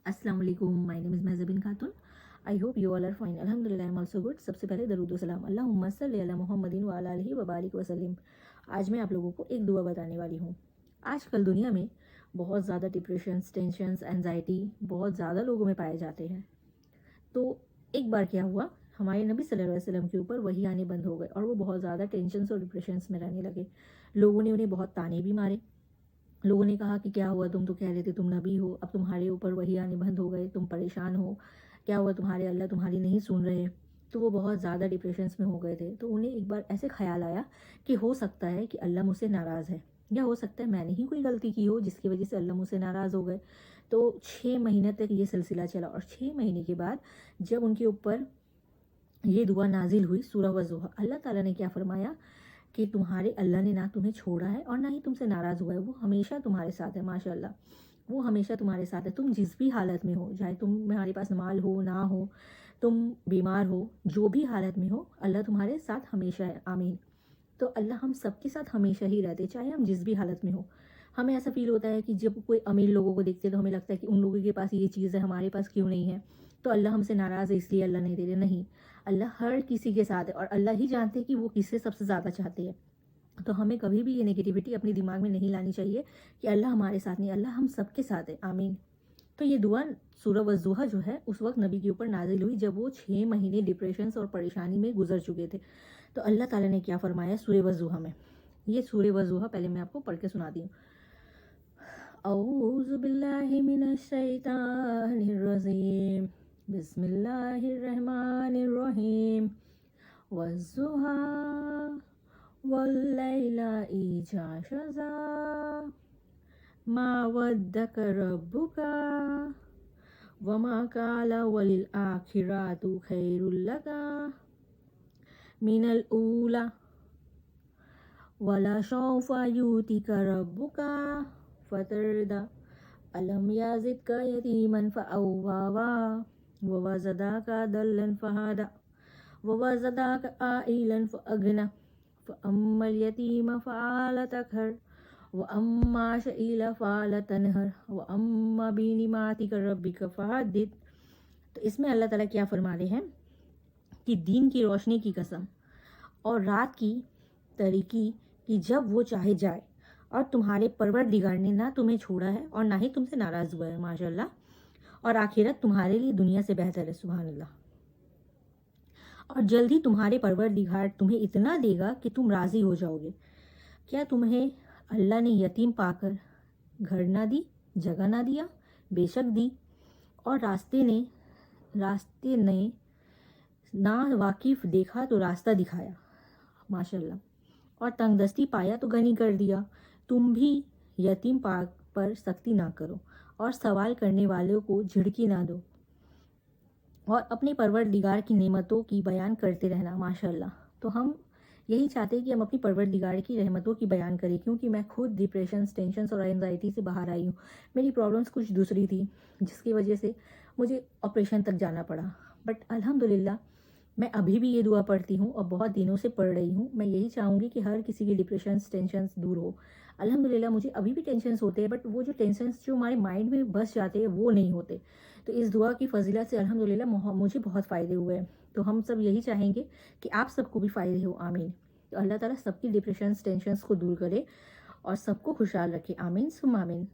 अस्सलाम वालेकुम, my name is Mahjabeen Khatoon. I hope you all are fine. अल्हम्दुलिल्लाह आई एम ऑल्सो गुड। सबसे पहले दरूद व सलाम अल्लाहुम्मा सल्ली अला मुहम्मदिन व अला आलिहि व बारिक वसल्लिम। आज मैं आप लोगों को एक दुआ बताने वाली हूँ। आजकल दुनिया में बहुत ज़्यादा डिप्रेशंस, टेंशन्स, एंजाइटी बहुत ज़्यादा लोगों में पाए जाते हैं। तो एक बार क्या हुआ, हमारे नबी सल्लल्लाहु अलैहि वसल्लम के ऊपर वही आने बंद हो गए और वो बहुत ज़्यादा टेंशन्स और डिप्रेशंस में रहने लगे। लोगों ने उन्हें बहुत ताने भी मारे। लोगों ने कहा कि क्या हुआ, तुम तो कह रहे थे तुम नबी हो, अब तुम्हारे ऊपर वही आने बंद हो गए, तुम परेशान हो, क्या हुआ, तुम्हारे अल्लाह तुम्हारी नहीं सुन रहे। तो वो बहुत ज़्यादा डिप्रेशंस में हो गए थे। तो उन्हें एक बार ऐसे ख्याल आया कि हो सकता है कि अल्लाह मुझसे नाराज़ है, या हो सकता है मैंने ही कोई गलती की हो जिसकी वजह से अल्लाह मुझसे नाराज़ हो गए। तो 6 महीने तक ये सिलसिला चला और 6 महीने के बाद जब उनके ऊपर ये दुआ नाजिल हुई, सूरह वज़ुहा, अल्लाह ताला ने क्या फरमाया कि तुम्हारे अल्लाह ने ना तुम्हें छोड़ा है और ना ही तुमसे नाराज़ हुआ है, वो हमेशा तुम्हारे साथ है। माशाल्लाह, वो हमेशा तुम्हारे साथ है। तुम जिस भी हालत में हो, चाहे तुम्हारे पास माल हो ना हो, तुम बीमार हो, जो भी हालत में हो, अल्लाह तुम्हारे साथ हमेशा है। आमीन। तो अल्लाह हम सबके साथ हमेशा ही रहते, चाहे हम जिस भी हालत में हो। हमें ऐसा फील होता है कि जब कोई अमीर लोगों को देखते हैं तो हमें लगता है कि उन लोगों के पास ये चीज़ है, हमारे पास क्यों नहीं है, तो अल्लाह हमसे नाराज़ है इसलिए अल्लाह नहीं दे रहे। नहीं, अल्लाह हर किसी के साथ है और अल्लाह ही जानते हैं कि वो किससे सबसे ज़्यादा चाहते हैं। तो हमें कभी भी ये नेगेटिविटी अपने दिमाग में नहीं लानी चाहिए कि अल्लाह हमारे साथ नहीं, अल्लाह हम सबके साथ है। आमीन। तो ये दुआ सूरह वज़ुहा जो है उस वक्त नबी के ऊपर नाजिल हुई जब वो 6 महीने डिप्रेशन और परेशानी में गुजर चुके थे। तो अल्लाह ताला ने क्या फरमाया सूरह वज़ुहा में, ये सूरह वज़ुहा पहले मैं आपको पढ़ के सुनाती हूँ। औज़ु बिल्लाहि मिनश शैतानिर रजीम, बिस्मिल्लाहिर रहमानिर रहीम, वज़्ज़ुहा वल्लैला इज़ा शज़ा, मा वद्दक रब्बुका वमा काला वलिल आखिरातु खैरुल लका मिनल ऊला वला सौफा युतिका रब्बुका फतरदा अलम याजिदका यतीमन फअव्वा ववज़दाका दल्लन फहदा ववज़दाका आइलन फअगना फ़अम्मल यतीम फ़अला तक़हर वअम्मा शईला फ़अला तनहर वअम्मा बिनिमातिक रब्बिक फ़हद्दिथ। तो इसमें अल्लाह ताला क्या फरमा रहे हैं कि दीन की रोशनी की कसम और रात की तरीकी कि जब वो चाहे जाए, और तुम्हारे परवरदिगार ने ना तुम्हें छोड़ा है और ना ही तुमसे नाराज़ हुआ है। माशाल्लाह, और आखिरत तुम्हारे लिए दुनिया से बेहतर है। सुभान अल्लाह। और जल्दी तुम्हारे परवरदिगार तुम्हें इतना देगा कि तुम राज़ी हो जाओगे। क्या तुम्हें अल्लाह ने यतीम पाकर घर ना दी, जगह ना दिया? बेशक दी। और रास्ते ने ना वाकिफ देखा तो रास्ता दिखाया। माशाल्लाह। और तंगदस्ती पाया तो गनी कर दिया। तुम भी यतीम पाक पर सख्ती ना करो और सवाल करने वालों को झिड़की ना दो, और अपने परवरदिगार की नेमतों की बयान करते रहना। माशाल्लाह। तो हम यही चाहते हैं कि हम अपनी परवरदिगार की रहमतों की बयान करें, क्योंकि मैं खुद डिप्रेशंस, टेंशन्स और एंजाइटी से बाहर आई हूँ। मेरी प्रॉब्लम्स कुछ दूसरी थी जिसकी वजह से मुझे ऑपरेशन तक जाना पड़ा। बट अल्हम्दुलिल्लाह मैं अभी भी ये दुआ पढ़ती हूँ और बहुत दिनों से पढ़ रही हूँ। मैं यही चाहूँगी कि हर किसी की डिप्रेशंस, टेंशन्स दूर हो। अल्हम्दुलिल्लाह मुझे अभी भी टेंशन्स होते हैं, बट वो जो टेंशन्स जो हमारे माइंड में बस जाते हैं वो नहीं होते। तो इस दुआ की फजीलत से अल्हम्दुलिल्लाह मुझे बहुत फ़ायदे हुए हैं। तो हम सब यही चाहेंगे कि आप सबको भी फ़ायदे हो। आमीन। तो अल्लाह ताला सबकी डिप्रेशंस, टेंशन्स को दूर करे और सबको खुशहाल रखे। आमीन सुम्मा आमीन।